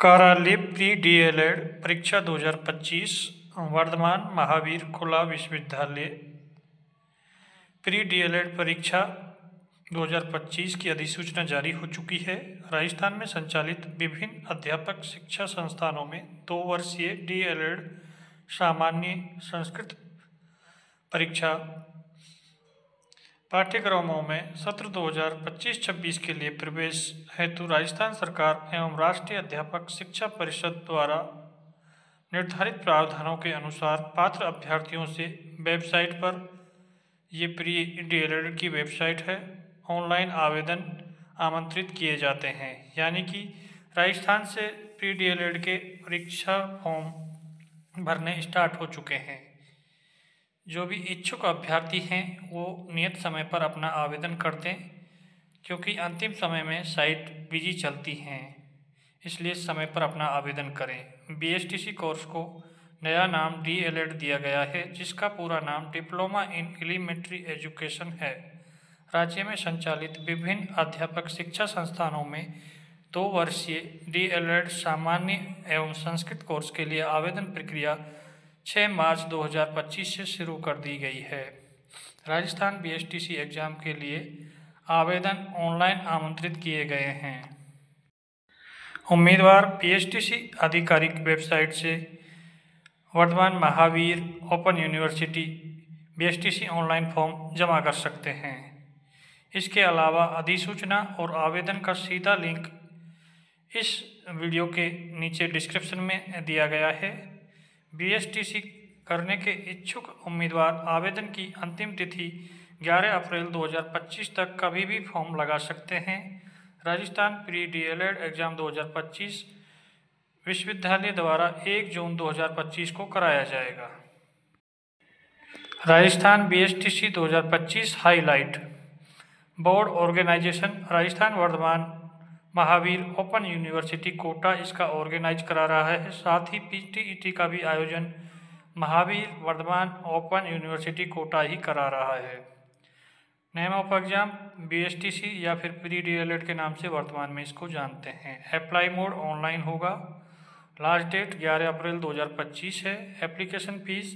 कार्यालय pre DElEd परीक्षा 2025 वर्धमान महावीर खुला विश्वविद्यालय प्री डीएलएड परीक्षा 2025 की अधिसूचना जारी हो चुकी है। राजस्थान में संचालित विभिन्न अध्यापक शिक्षा संस्थानों में 2 वर्षीय डीएलएड सामान्य संस्कृत परीक्षा पाठ्यक्रमों में सत्र 2025-26 के लिए प्रवेश हेतु राजस्थान सरकार एवं राष्ट्रीय अध्यापक शिक्षा परिषद द्वारा निर्धारित प्रावधानों के अनुसार पात्र अभ्यर्थियों से वेबसाइट पर, ये प्री डीएलएड की वेबसाइट है, ऑनलाइन आवेदन आमंत्रित किए जाते हैं। यानी कि राजस्थान से प्री डीएलएड के परीक्षा फॉर्म भरने स्टार्ट हो चुके हैं। जो भी इच्छुक अभ्यर्थी हैं वो नियत समय पर अपना आवेदन कर दें, क्योंकि अंतिम समय में साइट बिजी चलती हैं, इसलिए समय पर अपना आवेदन करें। बीएसटीसी कोर्स को नया नाम डीएलएड दिया गया है, जिसका पूरा नाम डिप्लोमा इन एलिमेंट्री एजुकेशन है। राज्य में संचालित विभिन्न अध्यापक शिक्षा संस्थानों में 2 वर्षीय डीएलएड सामान्य एवं संस्कृत कोर्स के लिए आवेदन प्रक्रिया 6 मार्च 2025 से शुरू कर दी गई है। राजस्थान बीएसटीसी एग्जाम के लिए आवेदन ऑनलाइन आमंत्रित किए गए हैं। उम्मीदवार बीएसटीसी आधिकारिक वेबसाइट से Vardhman Mahaveer open university BSTC online form जमा कर सकते हैं। इसके अलावा अधिसूचना और आवेदन का सीधा लिंक इस वीडियो के नीचे डिस्क्रिप्शन में दिया गया है। बीएसटीसी करने के इच्छुक उम्मीदवार आवेदन की अंतिम तिथि 11 अप्रैल 2025 तक कभी भी फॉर्म लगा सकते हैं। राजस्थान प्री डीएलएड एग्जाम 2025 विश्वविद्यालय द्वारा 1 जून 2025 को कराया जाएगा। Rajasthan BSTC 2025 highlight board organisation Rajasthan Vardhman Mahaveer open university Kota इसका ऑर्गेनाइज करा रहा है। साथ ही पीटीईटी का भी आयोजन महावीर वर्धमान ओपन यूनिवर्सिटी कोटा ही करा रहा है। नेम ऑफ एग्जाम बीएसटीसी या फिर प्री डीएलएड के नाम से वर्तमान में इसको जानते हैं। अप्लाई मोड ऑनलाइन होगा। लास्ट डेट 11 अप्रैल 2025 है। एप्लीकेशन फीस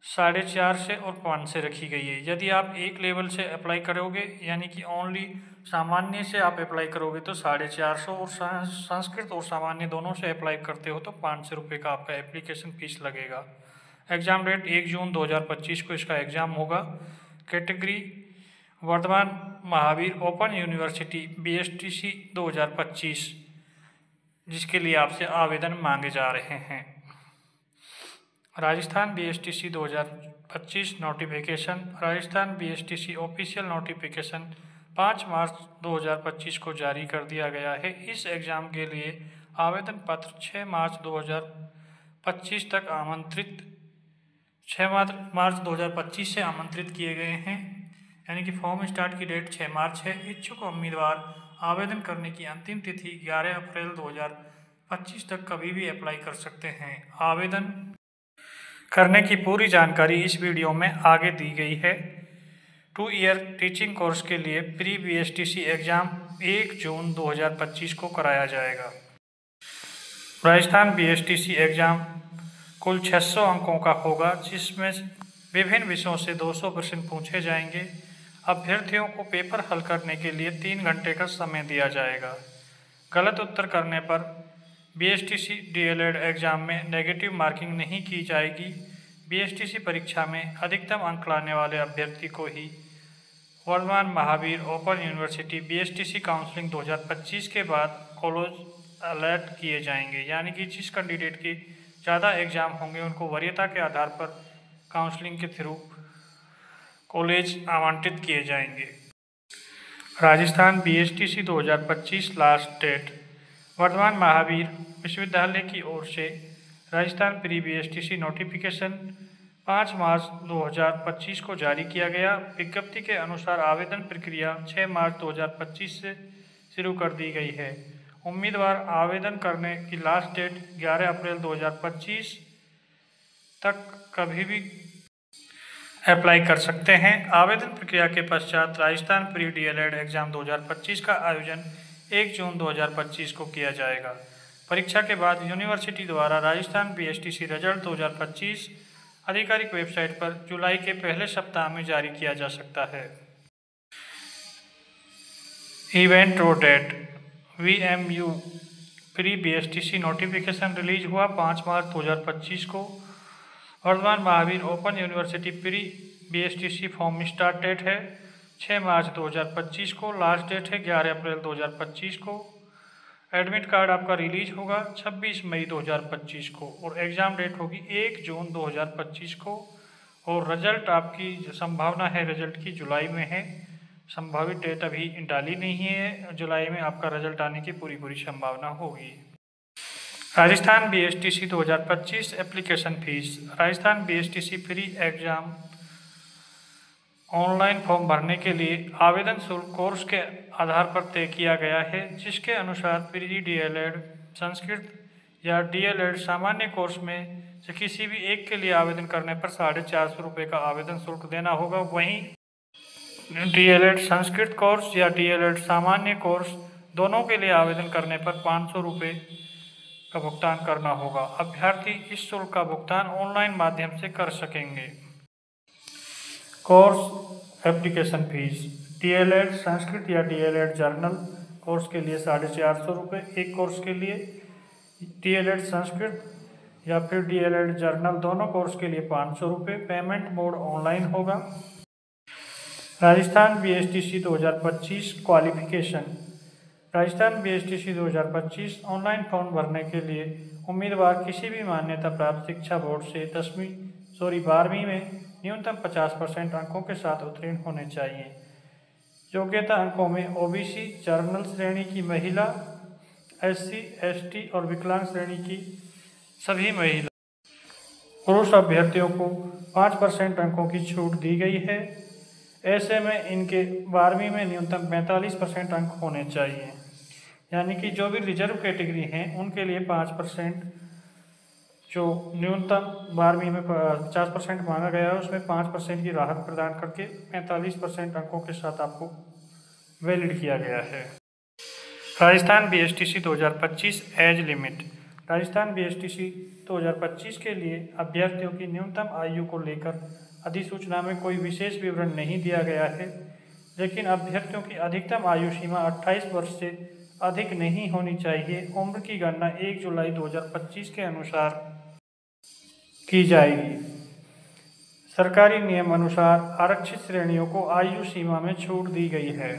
4.5 से और 5 से रखी गई है। यदि आप एक लेवल से अप्लाई करोगे, यानी कि ओनली सामान्य से आप अप्लाई करोगे तो 450 और संस्कृत और सामान्य दोनों से अप्लाई करते हो तो 500 रुपये का आपका एप्लीकेशन फीस लगेगा। एग्ज़ाम डेट 1 जून 2025 को इसका एग्ज़ाम होगा। Category Vardhman Mahaveer open university BSTC 2025, जिसके लिए आपसे आवेदन मांगे जा रहे हैं। Rajasthan BSTC 2025 notification Rajasthan BSTC official notification 5 मार्च 2025 को जारी कर दिया गया है। इस एग्ज़ाम के लिए आवेदन पत्र 6 मार्च 2025 तक 6 मार्च 2025 से आमंत्रित किए गए हैं। यानी कि फॉर्म स्टार्ट की डेट 6 मार्च है। इच्छुक उम्मीदवार आवेदन करने की अंतिम तिथि 11 अप्रैल 2025 तक कभी भी अप्लाई कर सकते हैं। आवेदन करने की पूरी जानकारी इस वीडियो में आगे दी गई है। 2 ईयर टीचिंग कोर्स के लिए प्री बीएसटीसी एग्ज़ाम 1 जून 2025 को कराया जाएगा। राजस्थान बीएसटीसी एग्ज़ाम कुल 600 अंकों का होगा, जिसमें विभिन्न विषयों से 200 प्रश्न पूछे जाएंगे। अभ्यर्थियों को पेपर हल करने के लिए 3 घंटे का समय दिया जाएगा। गलत उत्तर करने पर बीएसटीसी डीएलएड एग्ज़ाम में नेगेटिव मार्किंग नहीं की जाएगी। बीएसटीसी परीक्षा में अधिकतम अंक लाने वाले अभ्यर्थी को ही Vardhman Mahaveer open university BSTC counselling 2025 के बाद कॉलेज अलर्ट किए जाएंगे। यानी कि जिस कैंडिडेट के ज़्यादा एग्ज़ाम होंगे उनको वरीयता के आधार पर काउंसलिंग के थ्रू कॉलेज आवंटित किए जाएंगे। Rajasthan BSTC 2025 last date Vardhman Mahaveer विश्वविद्यालय की ओर से राजस्थान प्री बीएसटीसी नोटिफिकेशन 5 मार्च 2025 को जारी किया गया। विज्ञप्ति के अनुसार आवेदन प्रक्रिया 6 मार्च 2025 से शुरू कर दी गई है। उम्मीदवार आवेदन करने की लास्ट डेट 11 अप्रैल 2025 तक कभी भी अप्लाई कर सकते हैं। आवेदन प्रक्रिया के पश्चात राजस्थान प्री डीएलएड एग्ज़ाम 2025 का आयोजन 1 जून 2025 को किया जाएगा। परीक्षा के बाद यूनिवर्सिटी द्वारा राजस्थान बीएसटीसी रिजल्ट 2025 आधिकारिक वेबसाइट पर जुलाई के पहले सप्ताह में जारी किया जा सकता है। इवेंट और date. VMU pre BSTC notification release हुआ 5 मार्च 2025 को। Vardhman Mahaveer open university pre BSTC form start date है 6 मार्च 2025 को। लास्ट डेट है 11 अप्रैल 2025 को। एडमिट कार्ड आपका रिलीज होगा 26 मई 2025 को और एग्ज़ाम डेट होगी 1 जून 2025 को। और रिजल्ट आपकी जो संभावना है रिजल्ट की जुलाई में है। संभावित डेट अभी डाली नहीं है, जुलाई में आपका रिजल्ट आने की पूरी संभावना होगी। Rajasthan BSTC 2025 application fees. Rajasthan BSTC pre exam online form भरने के लिए आवेदन शुल्क कोर्स के आधार पर तय किया गया है, जिसके अनुसार प्री डीएलएड संस्कृत या डीएलएड सामान्य कोर्स में से किसी भी एक के लिए आवेदन करने पर 450 रुपये का आवेदन शुल्क देना होगा। वहीं डीएलएड संस्कृत कोर्स या डीएलएड सामान्य कोर्स दोनों के लिए आवेदन करने पर 500 रुपये का भुगतान करना होगा। अभ्यर्थी इस शुल्क का भुगतान ऑनलाइन माध्यम से कर सकेंगे। Course application fees. DElEd Sanskrit या डीएलएड जर्नल कोर्स के लिए 450 रुपये एक कोर्स के लिए। डीएलएड संस्कृत या फिर डीएलएड जर्नल दोनों कोर्स के लिए 500 रुपये। पेमेंट मोड ऑनलाइन होगा। Rajasthan BSTC 2025 qualification. Rajasthan BSTC 2025 online form भरने के लिए उम्मीदवार किसी भी मान्यता प्राप्त शिक्षा बोर्ड से 12वीं में न्यूनतम 50% अंकों के साथ उत्तीर्ण होने चाहिए। योग्यता अंकों में ओबीसी जर्नल श्रेणी की महिला, एससी, एसटी और विकलांग श्रेणी की सभी महिला। पुरुष अभ्यर्थियों को 5% अंकों की छूट दी गई है। ऐसे में इनके 12वीं में न्यूनतम 45% अंक होने चाहिए, यानी कि जो भी रिजर्व कैटेगरी हैं उनके लिए 5%, जो न्यूनतम 12वीं में 50% मांगा गया है उसमें 5% की राहत प्रदान करके 45% अंकों के साथ आपको वैलिड किया गया है। Rajasthan BSTC 2025 age limit. Rajasthan BSTC 2025 के लिए अभ्यर्थियों की न्यूनतम आयु को लेकर अधिसूचना में कोई विशेष विवरण नहीं दिया गया है, लेकिन अभ्यर्थियों की अधिकतम आयु सीमा 28 वर्ष से अधिक नहीं होनी चाहिए। उम्र की गणना 1 जुलाई 2025 के अनुसार की जाएगी। सरकारी नियम अनुसार आरक्षित श्रेणियों को आयु सीमा में छूट दी गई है।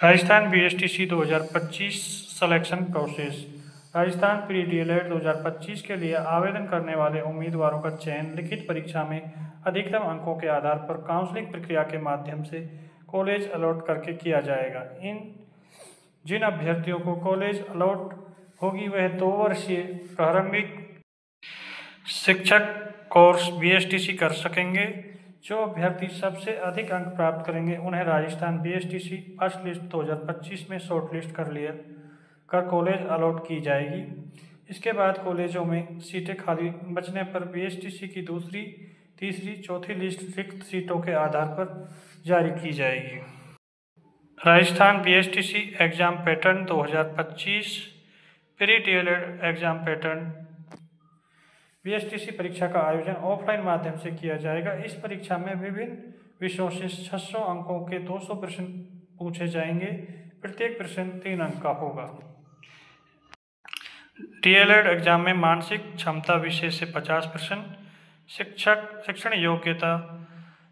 Rajasthan BSTC 2025 selection process. Rajasthan pre DElEd 2025 के लिए आवेदन करने वाले उम्मीदवारों का चयन लिखित परीक्षा में अधिकतम अंकों के आधार पर काउंसलिंग प्रक्रिया के माध्यम से कॉलेज अलॉट करके किया जाएगा। जिन अभ्यर्थियों को कॉलेज अलॉट होगी वह 2 वर्षीय प्रारंभिक शिक्षक कोर्स बीएसटीसी कर सकेंगे। जो अभ्यर्थी सबसे अधिक अंक प्राप्त करेंगे उन्हें राजस्थान बीएसटीसी फर्स्ट लिस्ट 2025 में शॉर्ट लिस्ट कर कॉलेज अलॉट की जाएगी। इसके बाद कॉलेजों में सीटें खाली बचने पर बीएसटीसी की दूसरी, तीसरी, चौथी लिस्ट रिक्त सीटों के आधार पर जारी की जाएगी। Rajasthan BSTC exam pattern 2025 pre DElEd exam pattern. BSTC परीक्षा का आयोजन ऑफलाइन माध्यम से किया जाएगा। इस परीक्षा में विभिन्न विषयों से 600 अंकों के 200 प्रश्न पूछे जाएंगे। प्रत्येक प्रश्न 3 अंक का होगा। डीएलएड एग्जाम में मानसिक क्षमता विषय से 50 प्रश्न, शिक्षण योग्यता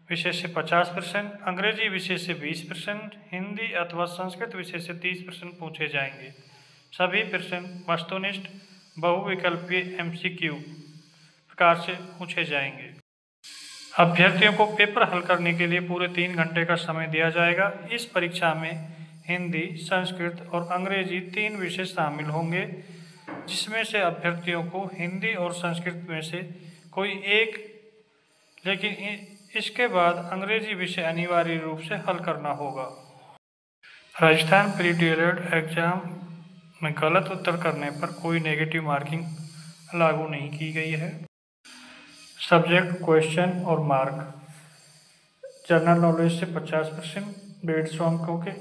विषय से 50 प्रश्न, अंग्रेजी विषय से 20 प्रश्न, हिंदी अथवा संस्कृत विषय से 30 प्रश्न पूछे जाएंगे। सभी प्रश्न वस्तुनिष्ठ बहुविकल्पीय एमसीक्यू प्रकार से पूछे जाएंगे। अभ्यर्थियों को पेपर हल करने के लिए पूरे 3 घंटे का समय दिया जाएगा। इस परीक्षा में हिंदी, संस्कृत और अंग्रेजी 3 विषय शामिल होंगे, जिसमें से अभ्यर्थियों को हिंदी और संस्कृत में से कोई एक, लेकिन इसके बाद अंग्रेजी विषय अनिवार्य रूप से हल करना होगा। राजस्थान प्री डीएलएड एग्जाम में गलत उत्तर करने पर कोई नेगेटिव मार्किंग लागू नहीं की गई है। सब्जेक्ट, क्वेश्चन और मार्क। जनरल नॉलेज से 50 प्रश्न 150 अंकों के,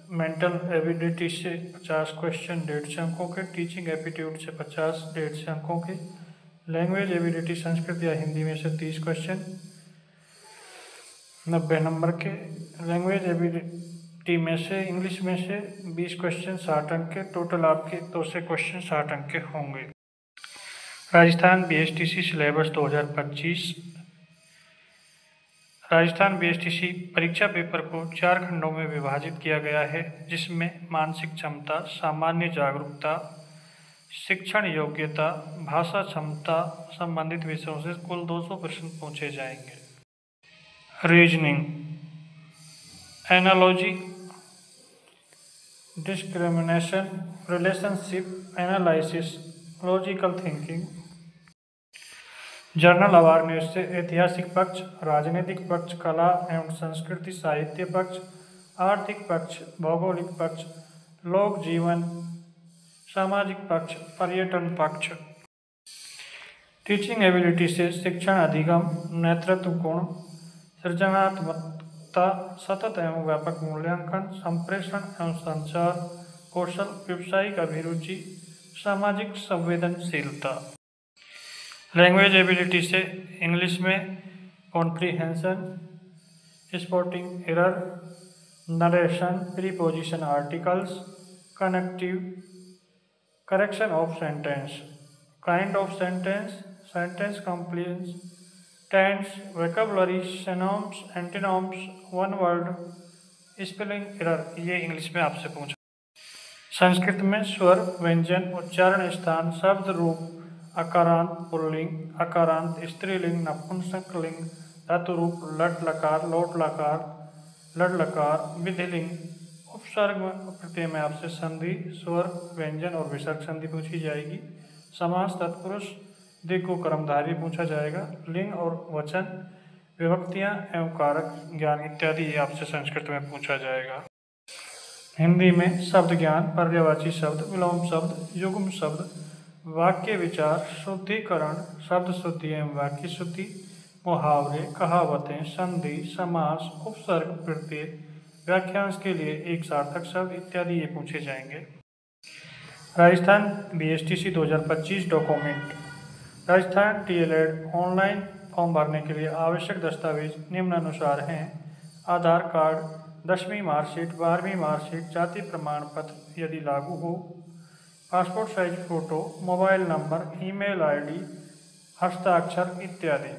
मेंटल एबिलिटी से 50 क्वेश्चन 150 अंकों के, टीचिंग एप्टीट्यूड से 50 150 अंकों के, लैंग्वेज एबिलिटी संस्कृत या हिंदी में से 30 क्वेश्चन 90 नंबर के, लैंग्वेज एबिलिटी में से इंग्लिश में से 20 क्वेश्चन 60 अंक के, टोटल आपके 200 क्वेश्चन 60 अंक के होंगे। Rajasthan BSTC syllabus 2025। Rajasthan BSTC परीक्षा पेपर को 4 खंडों में विभाजित किया गया है, जिसमें मानसिक क्षमता, सामान्य जागरूकता, शिक्षण योग्यता, भाषा क्षमता संबंधित विषयों से कुल 200 प्रश्न पूछे जाएंगे। Reasoning, analogy, discrimination, relationship analysis, logical thinking. General awareness से ऐतिहासिक पक्ष, राजनीतिक पक्ष, कला एवं संस्कृति, साहित्य पक्ष, आर्थिक पक्ष, भौगोलिक पक्ष, लोक जीवन, सामाजिक पक्ष, पर्यटन पक्ष। टीचिंग एबिलिटी से शिक्षण अधिगम, नेतृत्व गुण, सृजनात्मकता, सतत एवं व्यापक मूल्यांकन, संप्रेषण एवं संचार कौशल, व्यावसायिक अभिरुचि, सामाजिक संवेदनशीलता। लैंग्वेज एबिलिटी से इंग्लिश में comprehension, spotting error, narration, preposition articles, connective, correction of sentence, kind of sentence, sentence completes, tense, vocabulary, synonyms, antonyms, one word, spelling error, ये इंग्लिश में आपसे पूछा। संस्कृत में स्वर, व्यंजन, उच्चारण स्थान, शब्द रूप, अकारांत पुल्लिंग, अकारांत स्त्रीलिंग, नपुंसकलिंग, धातु रूप, लट लकार, लोट लकार, लड लकार, विधिलिंग, उपसर्ग प्रत्यय में आपसे संधि, स्वर, व्यंजन और विसर्ग संधि पूछी जाएगी। समास, तत्पुरुष, दिक् कर्मधारय पूछा जाएगा। लिंग और वचन, विभक्तियां एवं कारक ज्ञान इत्यादि ये आपसे संस्कृत में पूछा जाएगा। हिंदी में शब्द ज्ञान, पर्यायवाची शब्द, विलोम शब्द, युग्म शब्द, वाक्य विचार, शुद्धिकरण, शब्द शुद्धि एवं वाक्य शुद्धि, मुहावरे, कहावतें, संधि, समास, उपसर्ग प्रत्यय, व्याख्यांश के लिए एक सार्थक शब्द इत्यादि ये पूछे जाएंगे। Rajasthan BSTC 2025 document. Rajasthan DElEd online form भरने के लिए आवश्यक दस्तावेज निम्नानुसार हैं। आधार कार्ड, 10वीं मार्कशीट, 12वीं मार्कशीट, जाति प्रमाण पत्र यदि लागू हो, passport size photo, mobile number, email ID, हस्ताक्षर इत्यादि।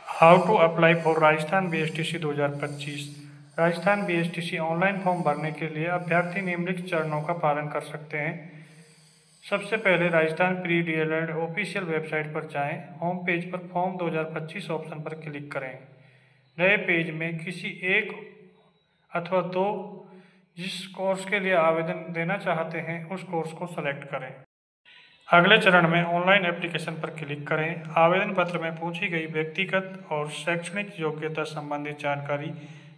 How to apply for Rajasthan BSTC 2025। Rajasthan BSTC online form भरने के लिए अभ्यर्थी निम्नलिखित चरणों का पालन कर सकते हैं। सबसे पहले Rajasthan pre DElEd official website पर जाएं। होम पेज पर फॉर्म 2025 ऑप्शन पर क्लिक करें। नए पेज में किसी एक अथवा दो जिस कोर्स के लिए आवेदन देना चाहते हैं उस कोर्स को सेलेक्ट करें। अगले चरण में ऑनलाइन एप्लीकेशन पर क्लिक करें। आवेदन पत्र में पूछी गई व्यक्तिगत और शैक्षणिक योग्यता संबंधित जानकारी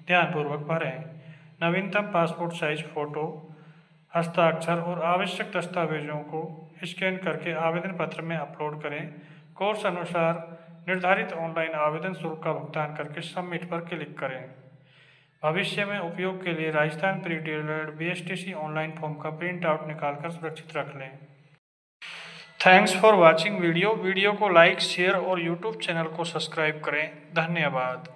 ध्यानपूर्वक भरें। नवीनतम पासपोर्ट साइज फोटो, हस्ताक्षर और आवश्यक दस्तावेजों को स्कैन करके आवेदन पत्र में अपलोड करें। कोर्स अनुसार निर्धारित ऑनलाइन आवेदन शुल्क का भुगतान करके सबमिट पर क्लिक करें। भविष्य में उपयोग के लिए Rajasthan pre DElEd BSTC online form का प्रिंट आउट निकालकर सुरक्षित रख लें। थैंक्स फॉर वॉचिंग वीडियो को लाइक, शेयर और यूट्यूब चैनल को सब्सक्राइब करें। धन्यवाद।